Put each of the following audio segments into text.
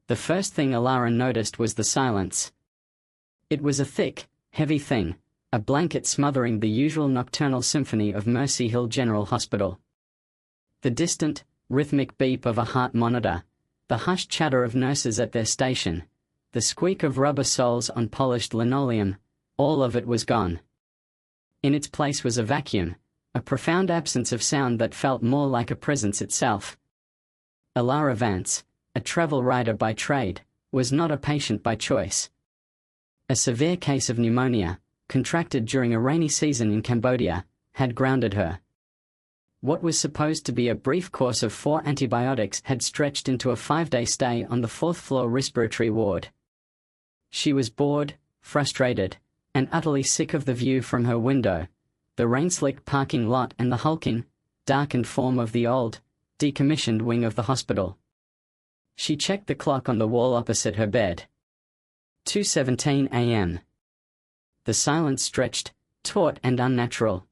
The first thing Alara noticed was the silence. It was a thick, heavy thing, a blanket smothering the usual nocturnal symphony of Mercy Hill General Hospital. The distant, rhythmic beep of a heart monitor, the hushed chatter of nurses at their station, the squeak of rubber soles on polished linoleum, all of it was gone. In its place was a vacuum, a profound absence of sound that felt more like a presence itself. Alara Vance, a travel writer by trade, was not a patient by choice. A severe case of pneumonia, contracted during a rainy season in Cambodia, had grounded her. What was supposed to be a brief course of 4 antibiotics had stretched into a 5-day stay on the 4th-floor respiratory ward. She was bored, frustrated, and utterly sick of the view from her window, the rain-slicked parking lot and the hulking, darkened form of the old, decommissioned wing of the hospital. She checked the clock on the wall opposite her bed. 2:17 a.m. The silence stretched, taut and unnatural.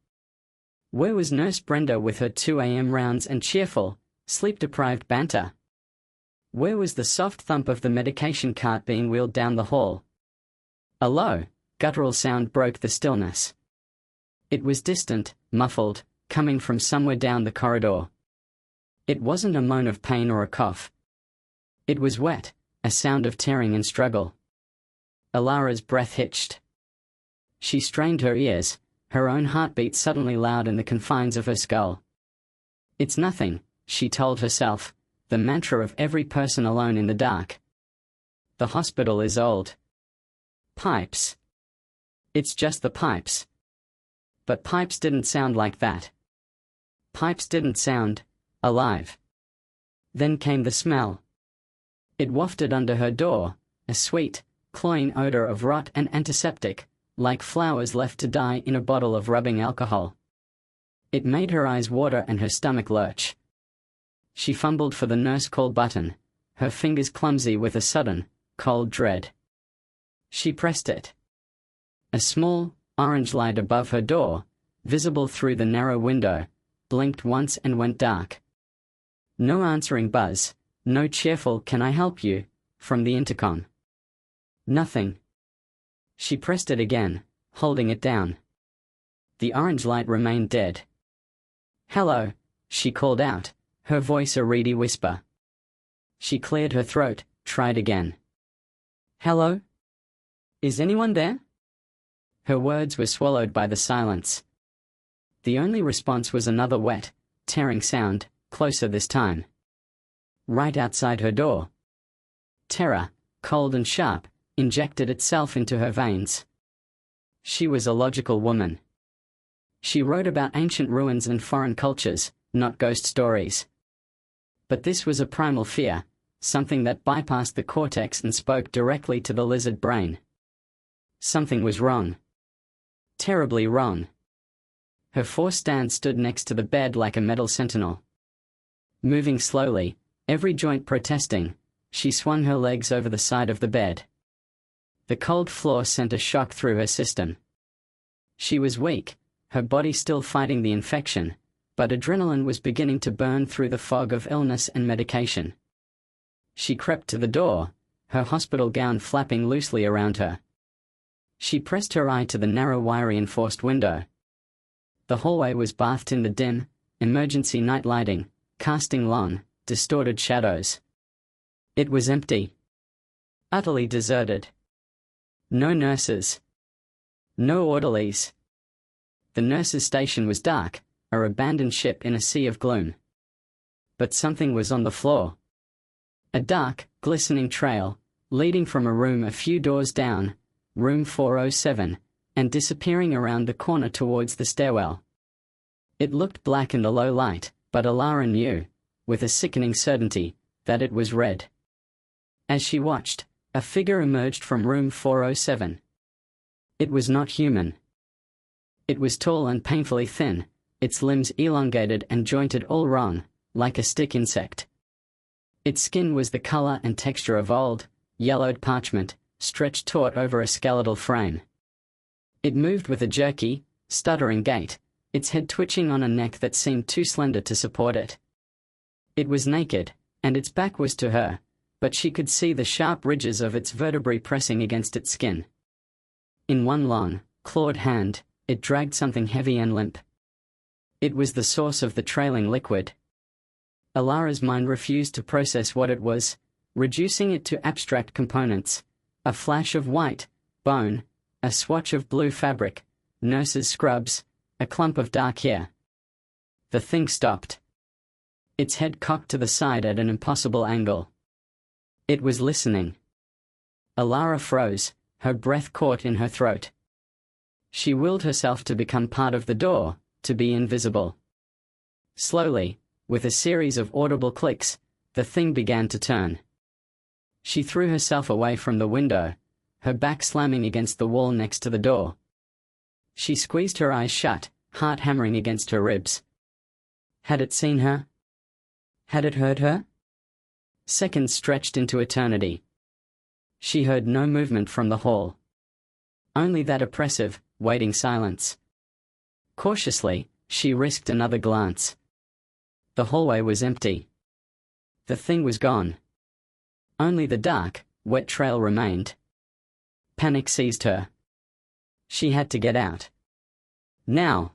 Where was Nurse Brenda with her 2 a.m. rounds and cheerful, sleep-deprived banter? Where was the soft thump of the medication cart being wheeled down the hall? A low, guttural sound broke the stillness. It was distant, muffled, coming from somewhere down the corridor. It wasn't a moan of pain or a cough. It was wet, a sound of tearing and struggle. Alara's breath hitched. She strained her ears, her own heartbeat suddenly loud in the confines of her skull. It's nothing, she told herself, the mantra of every person alone in the dark. The hospital is old. Pipes. It's just the pipes. But pipes didn't sound like that. Pipes didn't sound alive. Then came the smell. It wafted under her door, a sweet, cloying odor of rot and antiseptic, like flowers left to die in a bottle of rubbing alcohol. It made her eyes water and her stomach lurch. She fumbled for the nurse call button, her fingers clumsy with a sudden, cold dread. She pressed it. A small, orange light above her door, visible through the narrow window, blinked once and went dark. No answering buzz, no cheerful "Can I help you?" from the intercom. Nothing. She pressed it again, holding it down. The orange light remained dead. "Hello," she called out, her voice a reedy whisper. She cleared her throat, tried again. "Hello? Is anyone there?" Her words were swallowed by the silence. The only response was another wet, tearing sound, closer this time. Right outside her door. Terror, cold and sharp, injected itself into her veins. She was a logical woman. She wrote about ancient ruins and foreign cultures, not ghost stories. But this was a primal fear, something that bypassed the cortex and spoke directly to the lizard brain. Something was wrong. Terribly wrong. Her forced stand stood next to the bed like a metal sentinel. Moving slowly, every joint protesting, she swung her legs over the side of the bed. The cold floor sent a shock through her system. She was weak, her body still fighting the infection, but adrenaline was beginning to burn through the fog of illness and medication. She crept to the door, her hospital gown flapping loosely around her. She pressed her eye to the narrow wire-reinforced window. The hallway was bathed in the dim, emergency night lighting, casting long, distorted shadows. It was empty. Utterly deserted. No nurses. No orderlies. The nurses' station was dark, a abandoned ship in a sea of gloom. But something was on the floor. A dark, glistening trail, leading from a room a few doors down, room 407, and disappearing around the corner towards the stairwell. It looked black in the low light, but Alara knew, with a sickening certainty, that it was red. As she watched, a figure emerged from room 407. It was not human. It was tall and painfully thin, its limbs elongated and jointed all wrong, like a stick insect. Its skin was the color and texture of old, yellowed parchment, stretched taut over a skeletal frame. It moved with a jerky, stuttering gait, its head twitching on a neck that seemed too slender to support it. It was naked, and its back was to her, but she could see the sharp ridges of its vertebrae pressing against its skin. In one long, clawed hand, it dragged something heavy and limp. It was the source of the trailing liquid. Alara's mind refused to process what it was, reducing it to abstract components: a flash of white bone, a swatch of blue fabric, nurse's scrubs, a clump of dark hair. The thing stopped. Its head cocked to the side at an impossible angle. It was listening. Alara froze, her breath caught in her throat. She willed herself to become part of the door, to be invisible. Slowly, with a series of audible clicks, the thing began to turn. She threw herself away from the window, her back slamming against the wall next to the door. She squeezed her eyes shut, heart hammering against her ribs. Had it seen her? Had it heard her? Seconds stretched into eternity. She heard no movement from the hall. Only that oppressive, waiting silence. Cautiously, she risked another glance. The hallway was empty. The thing was gone. Only the dark, wet trail remained. Panic seized her. She had to get out. Now.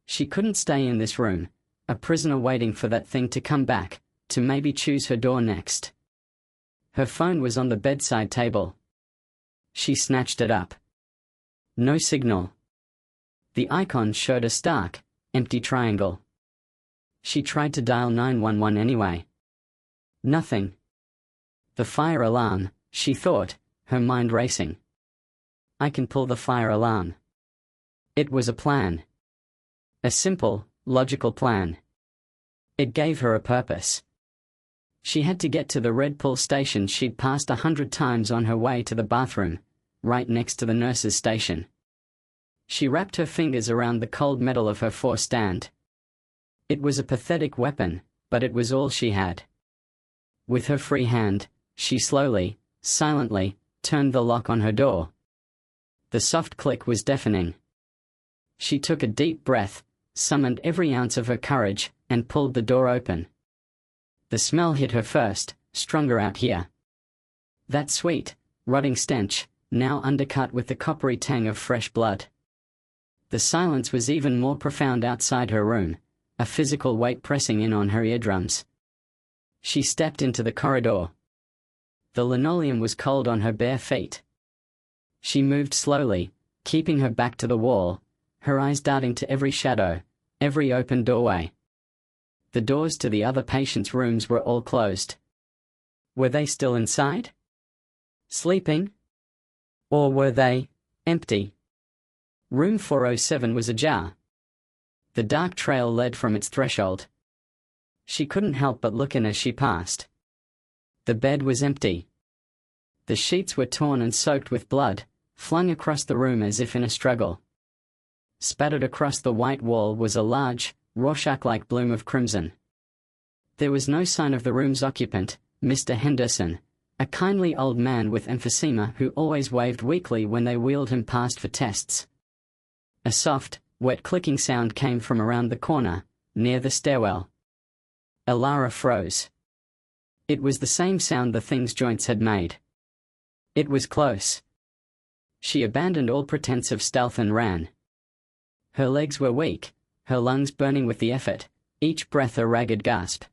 She couldn't stay in this room, a prisoner waiting for that thing to come back, to maybe choose her door next. Her phone was on the bedside table. She snatched it up. No signal. The icon showed a stark, empty triangle. She tried to dial 911 anyway. Nothing. The fire alarm, she thought, her mind racing. I can pull the fire alarm. It was a plan. A simple, logical plan. It gave her a purpose. She had to get to the Red Pull station she'd passed 100 times on her way to the bathroom, right next to the nurse's station. She wrapped her fingers around the cold metal of her force stand. It was a pathetic weapon, but it was all she had. With her free hand, she slowly, silently, turned the lock on her door. The soft click was deafening. She took a deep breath, summoned every ounce of her courage, and pulled the door open. The smell hit her first, stronger out here. That sweet, rotting stench, now undercut with the coppery tang of fresh blood. The silence was even more profound outside her room, a physical weight pressing in on her eardrums. She stepped into the corridor. The linoleum was cold on her bare feet. She moved slowly, keeping her back to the wall, her eyes darting to every shadow, every open doorway. The doors to the other patients' rooms were all closed. Were they still inside? Sleeping? Or were they empty? Room 407 was ajar. The dark trail led from its threshold. She couldn't help but look in as she passed. The bed was empty. The sheets were torn and soaked with blood, flung across the room as if in a struggle. Spattered across the white wall was a large, Rorschach-like bloom of crimson. There was no sign of the room's occupant, Mr. Henderson, a kindly old man with emphysema who always waved weakly when they wheeled him past for tests. A soft, wet clicking sound came from around the corner, near the stairwell. Alara froze. It was the same sound the thing's joints had made. It was close. She abandoned all pretense of stealth and ran. Her legs were weak, her lungs burning with the effort, each breath a ragged gasp.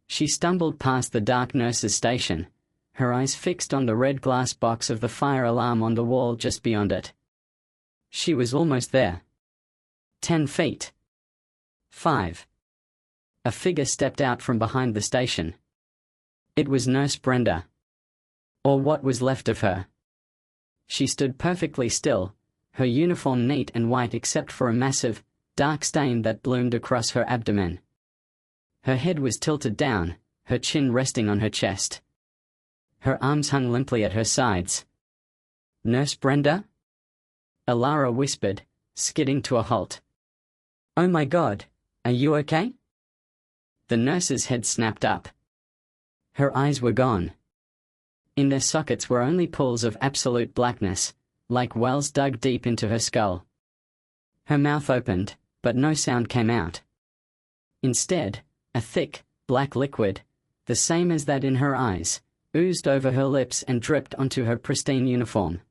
She stumbled past the dark nurse's station, her eyes fixed on the red glass box of the fire alarm on the wall just beyond it. She was almost there. 10 feet. 5. A figure stepped out from behind the station. It was Nurse Brenda. Or what was left of her. She stood perfectly still, her uniform neat and white except for a massive, dark stain that bloomed across her abdomen. Her head was tilted down, her chin resting on her chest. Her arms hung limply at her sides. "Nurse Brenda?" Alara whispered, skidding to a halt. "Oh my God, are you okay?" The nurse's head snapped up. Her eyes were gone. In their sockets were only pools of absolute blackness, like wells dug deep into her skull. Her mouth opened, but no sound came out. Instead, a thick, black liquid, the same as that in her eyes, oozed over her lips and dripped onto her pristine uniform.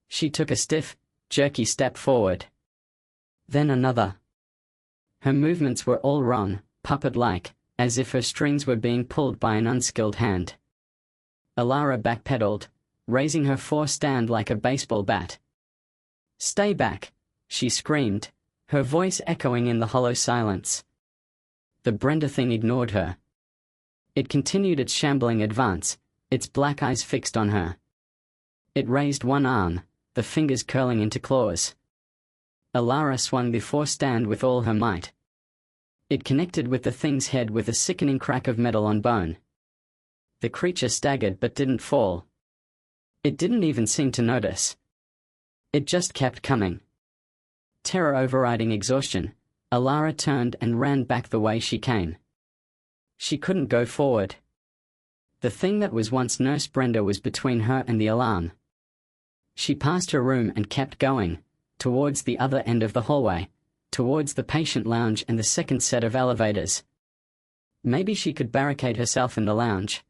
She took a stiff, jerky step forward. Then another. Her movements were all wrong, puppet-like, as if her strings were being pulled by an unskilled hand. Alara backpedaled, raising her forestand like a baseball bat. "Stay back," she screamed, her voice echoing in the hollow silence. The Brenda thing ignored her. It continued its shambling advance, its black eyes fixed on her. It raised one arm, the fingers curling into claws. Alara swung the forestand with all her might. It connected with the thing's head with a sickening crack of metal on bone. The creature staggered but didn't fall. It didn't even seem to notice. It just kept coming. Terror overriding exhaustion, Alara turned and ran back the way she came. She couldn't go forward. The thing that was once Nurse Brenda was between her and the alarm. She passed her room and kept going, towards the other end of the hallway, towards the patient lounge and the second set of elevators. Maybe she could barricade herself in the lounge.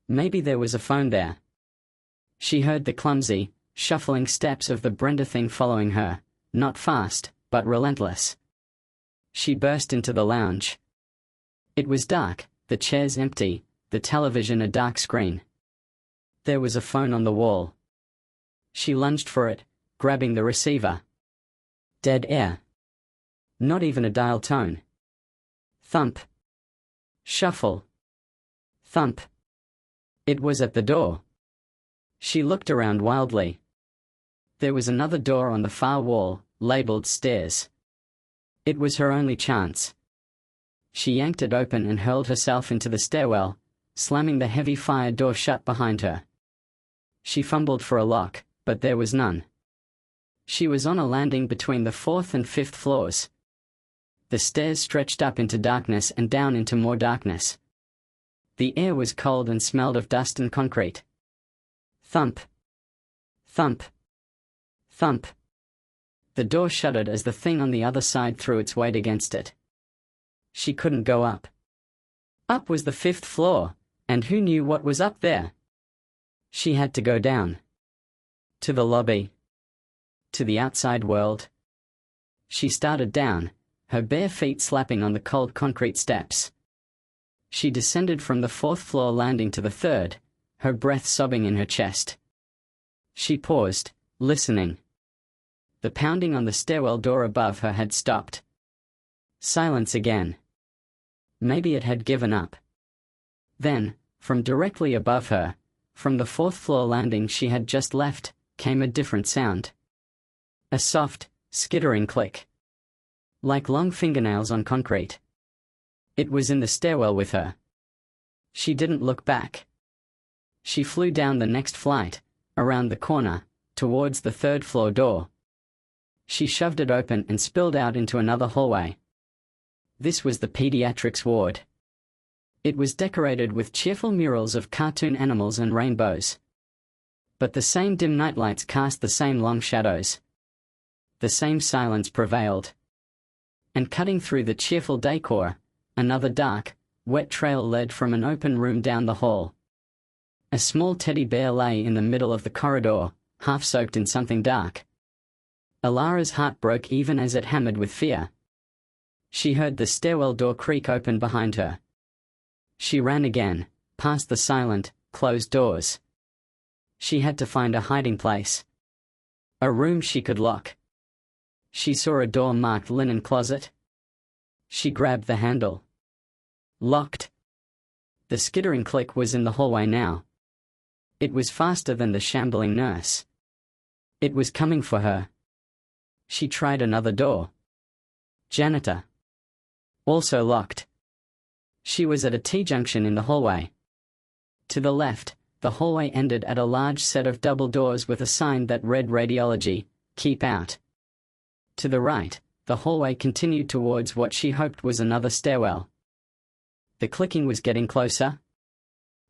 Maybe there was a phone there. She heard the clumsy, shuffling steps of the Brenda thing following her, not fast, but relentless. She burst into the lounge. It was dark, the chairs empty, the television a dark screen. There was a phone on the wall. She lunged for it, grabbing the receiver. Dead air. Not even a dial tone. Thump. Shuffle. Thump. It was at the door. She looked around wildly. There was another door on the far wall, labeled stairs. It was her only chance. She yanked it open and hurled herself into the stairwell, slamming the heavy fire door shut behind her. She fumbled for a lock, but there was none. She was on a landing between the 4th and 5th floors. The stairs stretched up into darkness and down into more darkness. The air was cold and smelled of dust and concrete. Thump. Thump. Thump. The door shuddered as the thing on the other side threw its weight against it. She couldn't go up. Up was the 5th floor, and who knew what was up there? She had to go down. To the lobby. To the outside world. She started down, her bare feet slapping on the cold concrete steps. She descended from the 4th floor landing to the 3rd, her breath sobbing in her chest. She paused, listening. The pounding on the stairwell door above her had stopped. Silence again. Maybe it had given up. Then, from directly above her, from the 4th floor landing she had just left, came a different sound. A soft, skittering click. Like long fingernails on concrete. It was in the stairwell with her. She didn't look back. She flew down the next flight, around the corner, towards the 3rd floor door. She shoved it open and spilled out into another hallway. This was the pediatrics ward. It was decorated with cheerful murals of cartoon animals and rainbows. But the same dim nightlights cast the same long shadows. The same silence prevailed. And cutting through the cheerful decor, another dark, wet trail led from an open room down the hall. A small teddy bear lay in the middle of the corridor, half soaked in something dark. Alara's heart broke even as it hammered with fear. She heard the stairwell door creak open behind her. She ran again, past the silent, closed doors. She had to find a hiding place. A room she could lock. She saw a door marked linen closet. She grabbed the handle. Locked. The skittering click was in the hallway now. It was faster than the shambling nurse. It was coming for her. She tried another door. Janitor. Also locked. She was at a T-junction in the hallway. To the left, the hallway ended at a large set of double doors with a sign that read Radiology, Keep Out. To the right, the hallway continued towards what she hoped was another stairwell. The clicking was getting closer.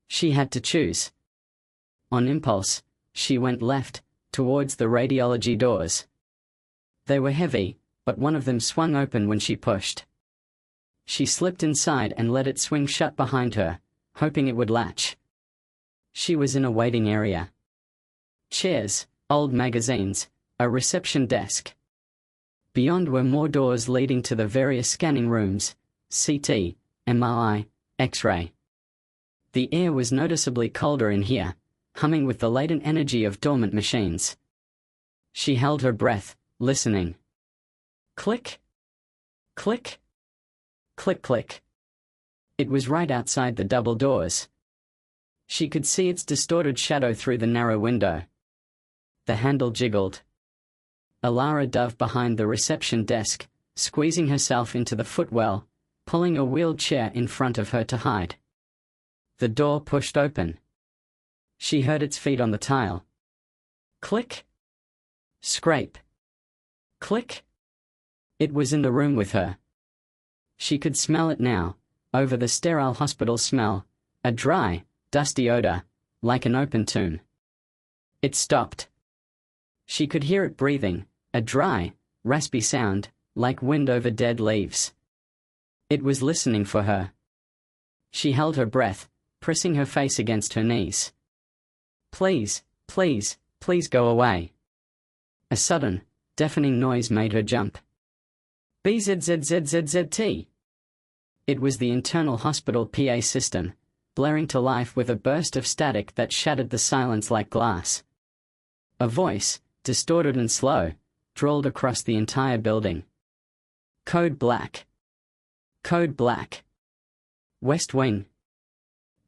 She had to choose. On impulse, she went left, towards the radiology doors. They were heavy, but one of them swung open when she pushed. She slipped inside and let it swing shut behind her, hoping it would latch. She was in a waiting area. Chairs, old magazines, a reception desk. Beyond were more doors leading to the various scanning rooms, CT, MRI, X-ray. The air was noticeably colder in here, humming with the latent energy of dormant machines. She held her breath, listening. Click. Click. Click click. It was right outside the double doors. She could see its distorted shadow through the narrow window. The handle jiggled. Alara dove behind the reception desk, squeezing herself into the footwell, pulling a wheeled chair in front of her to hide. The door pushed open. She heard its feet on the tile. Click. Scrape. Click. It was in the room with her. She could smell it now, over the sterile hospital smell, a dry, dusty odor, like an open tomb. It stopped. She could hear it breathing, a dry, raspy sound, like wind over dead leaves. It was listening for her. She held her breath, pressing her face against her knees. Please, please, please go away. A sudden, deafening noise made her jump. BZZZZZT. It was the internal hospital PA system, blaring to life with a burst of static that shattered the silence like glass. A voice, distorted and slow, drawled across the entire building. Code Black. Code Black. West Wing.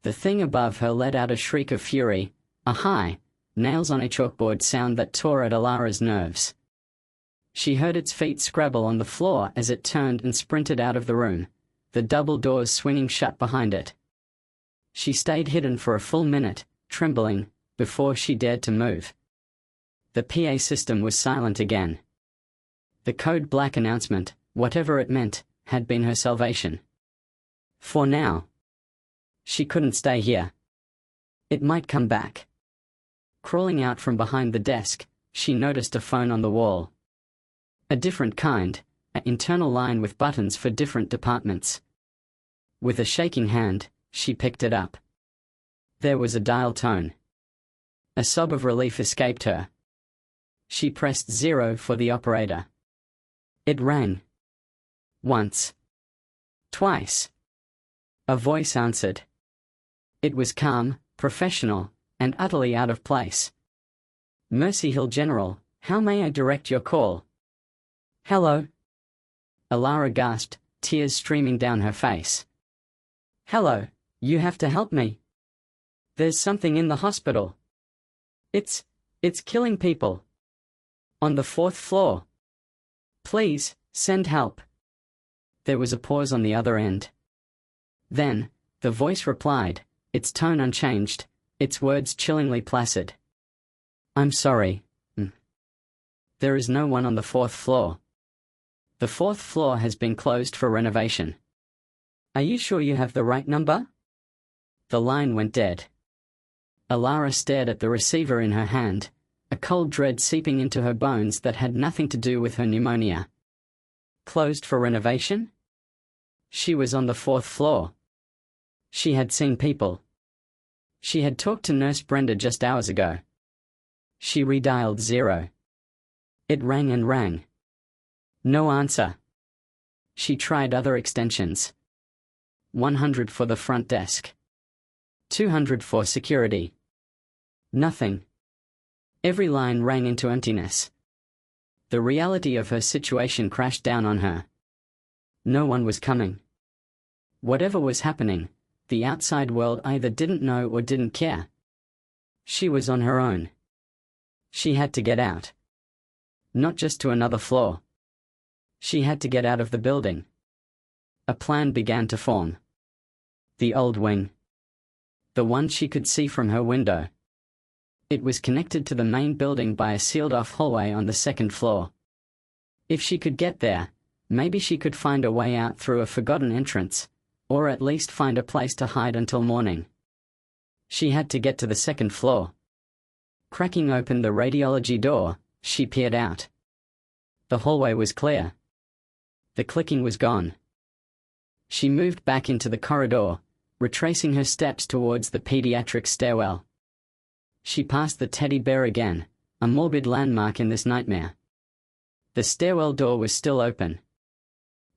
The thing above her let out a shriek of fury, a high, nails on a chalkboard sound that tore at Alara's nerves. She heard its feet scrabble on the floor as it turned and sprinted out of the room, the double doors swinging shut behind it. She stayed hidden for a full minute, trembling, before she dared to move. The PA system was silent again. The Code Black announcement, whatever it meant, had been her salvation. For now. She couldn't stay here. It might come back. Crawling out from behind the desk, she noticed a phone on the wall. A different kind, an internal line with buttons for different departments. With a shaking hand, she picked it up. There was a dial tone. A sob of relief escaped her. She pressed 0 for the operator. It rang. Once. Twice. A voice answered. It was calm, professional, and utterly out of place. Mercy Hill General, how may I direct your call? Hello? Alara gasped, tears streaming down her face. Hello, you have to help me. There's something in the hospital. It's killing people. On the 4th floor. Please, send help. There was a pause on the other end. Then, the voice replied, its tone unchanged, its words chillingly placid. I'm sorry. There is no one on the 4th floor. The 4th floor has been closed for renovation. Are you sure you have the right number? The line went dead. Alara stared at the receiver in her hand, a cold dread seeping into her bones that had nothing to do with her pneumonia. Closed for renovation? She was on the 4th floor. She had seen people. She had talked to Nurse Brenda just hours ago. She redialed 0. It rang and rang. No answer. She tried other extensions. 100 for the front desk. 200 for security. Nothing. Every line rang into emptiness. The reality of her situation crashed down on her. No one was coming. Whatever was happening, the outside world either didn't know or didn't care. She was on her own. She had to get out. Not just to another floor. She had to get out of the building. A plan began to form. The old wing. The one she could see from her window. It was connected to the main building by a sealed-off hallway on the 2nd floor. If she could get there, maybe she could find a way out through a forgotten entrance, or at least find a place to hide until morning. She had to get to the 2nd floor. Cracking open the radiology door, she peered out. The hallway was clear. The clicking was gone. She moved back into the corridor, retracing her steps towards the pediatric stairwell. She passed the teddy bear again, a morbid landmark in this nightmare. The stairwell door was still open.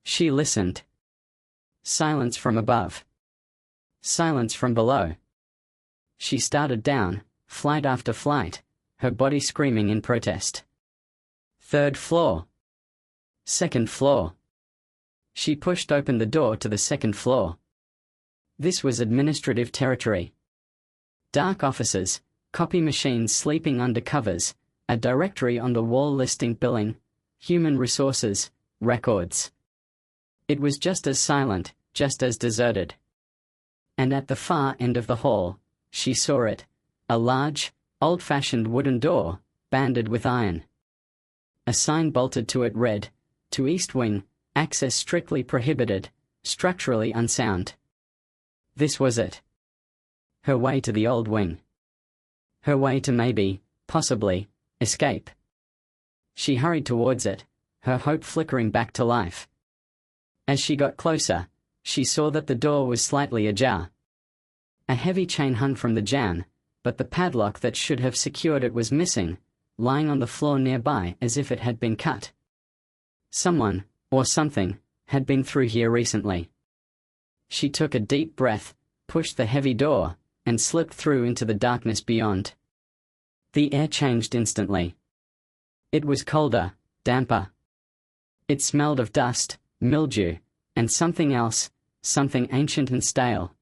She listened. Silence from above. Silence from below. She started down, flight after flight, her body screaming in protest. 3rd floor. 2nd floor. She pushed open the door to the 2nd floor. This was administrative territory. Dark offices, copy machines sleeping under covers, a directory on the wall listing billing, human resources, records. It was just as silent, just as deserted. And at the far end of the hall, she saw it, a large, old-fashioned wooden door, banded with iron. A sign bolted to it read, "To East Wing, access strictly prohibited, structurally unsound." This was it. Her way to the old wing. Her way to maybe, possibly, escape. She hurried towards it, her hope flickering back to life. As she got closer, she saw that the door was slightly ajar. A heavy chain hung from the jamb, but the padlock that should have secured it was missing, lying on the floor nearby as if it had been cut. Someone, or something, had been through here recently. She took a deep breath, pushed the heavy door, and slipped through into the darkness beyond. The air changed instantly. It was colder, damper. It smelled of dust, mildew, and something else, something ancient and stale.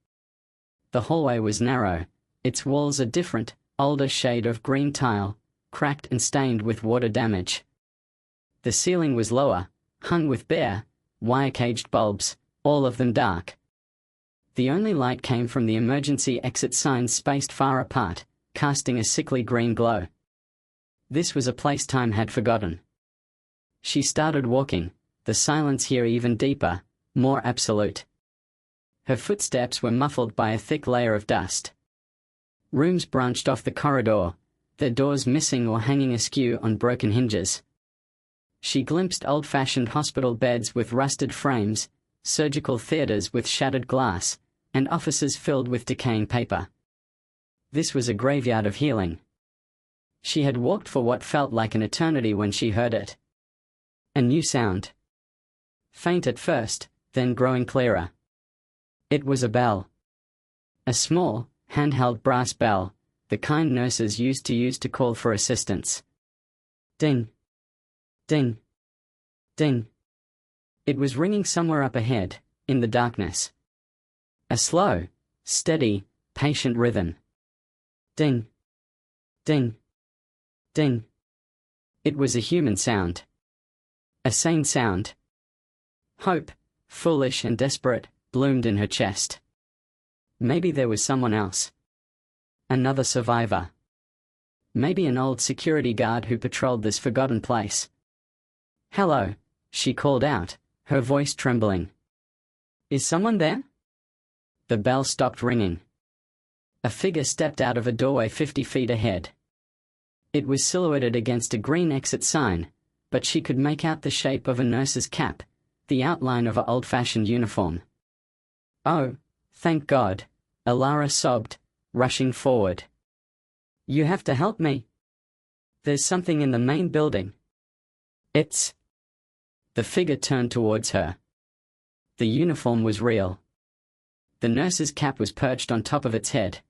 The hallway was narrow, its walls a different, older shade of green tile, cracked and stained with water damage. The ceiling was lower, hung with bare, wire-caged bulbs, all of them dark. The only light came from the emergency exit signs spaced far apart, casting a sickly green glow. This was a place time had forgotten. She started walking, the silence here even deeper, more absolute. Her footsteps were muffled by a thick layer of dust. Rooms branched off the corridor, their doors missing or hanging askew on broken hinges. She glimpsed old-fashioned hospital beds with rusted frames, surgical theaters with shattered glass, and offices filled with decaying paper. This was a graveyard of healing. She had walked for what felt like an eternity when she heard it. A new sound. Faint at first, then growing clearer. It was a bell. A small, handheld brass bell, the kind nurses used to call for assistance. Ding. Ding. Ding. It was ringing somewhere up ahead, in the darkness. A slow, steady, patient rhythm. Ding. Ding. Ding. It was a human sound. A sane sound. Hope, foolish and desperate, bloomed in her chest. Maybe there was someone else. Another survivor. Maybe an old security guard who patrolled this forgotten place. "Hello," she called out, her voice trembling. "Is someone there?" The bell stopped ringing. A figure stepped out of a doorway 50 feet ahead. It was silhouetted against a green exit sign, but she could make out the shape of a nurse's cap, the outline of an old-fashioned uniform. "Oh, thank God," Alara sobbed, rushing forward. "You have to help me. There's something in the main building." "It's..." The figure turned towards her. The uniform was real. The nurse's cap was perched on top of its head.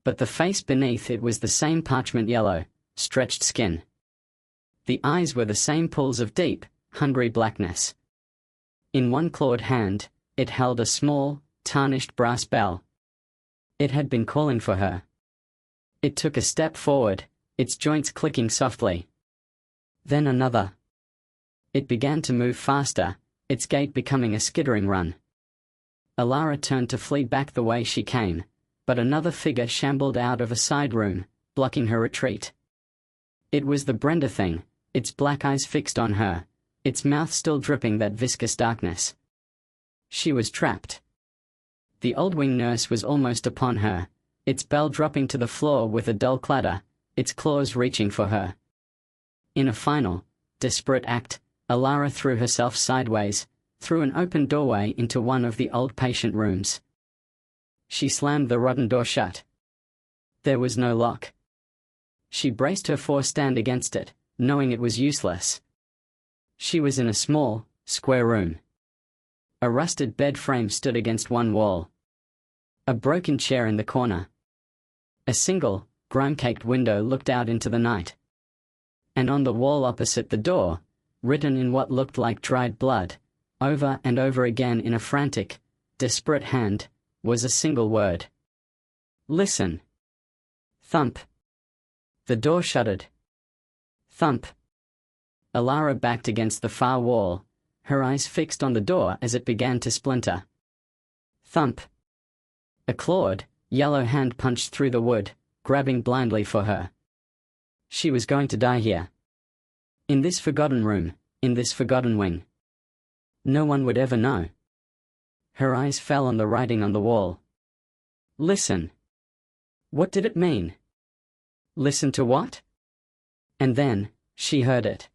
But the face beneath it was the same parchment yellow, stretched skin. The eyes were the same pools of deep, hungry blackness. In one clawed hand, it held a small, tarnished brass bell. It had been calling for her. It took a step forward, its joints clicking softly. Then another. It began to move faster, its gait becoming a skittering run. Alara turned to flee back the way she came, but another figure shambled out of a side room, blocking her retreat. It was the Brenda thing, its black eyes fixed on her, its mouth still dripping that viscous darkness. She was trapped. The old wing nurse was almost upon her, its bell dropping to the floor with a dull clatter, its claws reaching for her. In a final, desperate act, Alara threw herself sideways, through an open doorway into one of the old patient rooms. She slammed the rotten door shut. There was no lock. She braced her for stand against it, knowing it was useless. She was in a small, square room. A rusted bed frame stood against one wall. A broken chair in the corner. A single, grime-caked window looked out into the night. And on the wall opposite the door, written in what looked like dried blood, over and over again in a frantic, desperate hand, was a single word. Listen. Thump. The door shuddered. Thump. Alara backed against the far wall, her eyes fixed on the door as it began to splinter. Thump. A clawed, yellow hand punched through the wood, grabbing blindly for her. She was going to die here. In this forgotten room, in this forgotten wing. No one would ever know. Her eyes fell on the writing on the wall. Listen. What did it mean? Listen to what? And then, she heard it.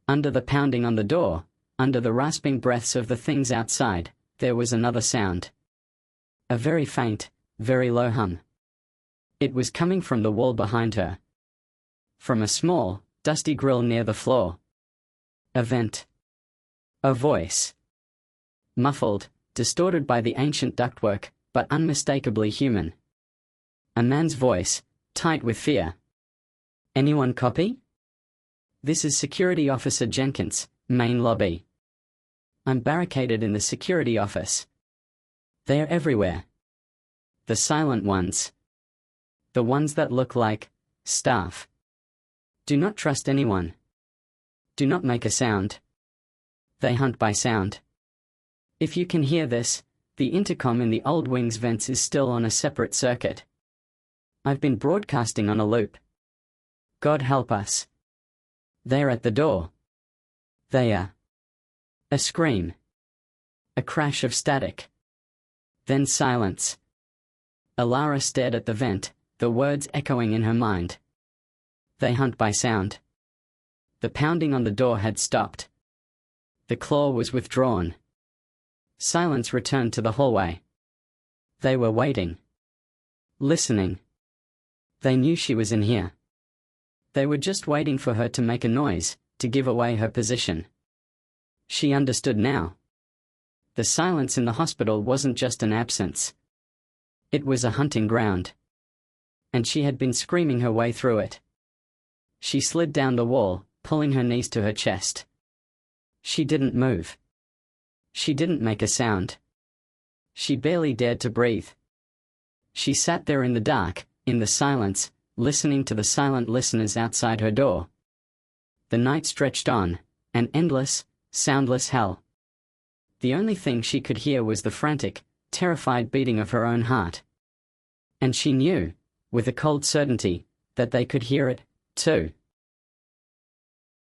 Under the pounding on the door, under the rasping breaths of the things outside, there was another sound. A very faint, very low hum. It was coming from the wall behind her. From a small, dusty grill near the floor. A vent. A voice. Muffled, distorted by the ancient ductwork, but unmistakably human. A man's voice, tight with fear. Anyone copy? This is Security Officer Jenkins, main lobby. I'm barricaded in the security office. They're everywhere. The silent ones. The ones that look like staff. Do not trust anyone. Do not make a sound. They hunt by sound. If you can hear this, the intercom in the old wing's vents is still on a separate circuit. I've been broadcasting on a loop. God help us. They're at the door. They are. A scream. A crash of static. Then silence. Alara stared at the vent, the words echoing in her mind. They hunt by sound. The pounding on the door had stopped. The claw was withdrawn. Silence returned to the hallway. They were waiting. Listening. They knew she was in here. They were just waiting for her to make a noise, to give away her position. She understood now. The silence in the hospital wasn't just an absence. It was a hunting ground. And she had been screaming her way through it. She slid down the wall, pulling her knees to her chest. She didn't move. She didn't make a sound. She barely dared to breathe. She sat there in the dark, in the silence, listening to the silent listeners outside her door. The night stretched on, an endless, soundless hell. The only thing she could hear was the frantic, terrified beating of her own heart. And she knew, with a cold certainty, that they could hear it, too.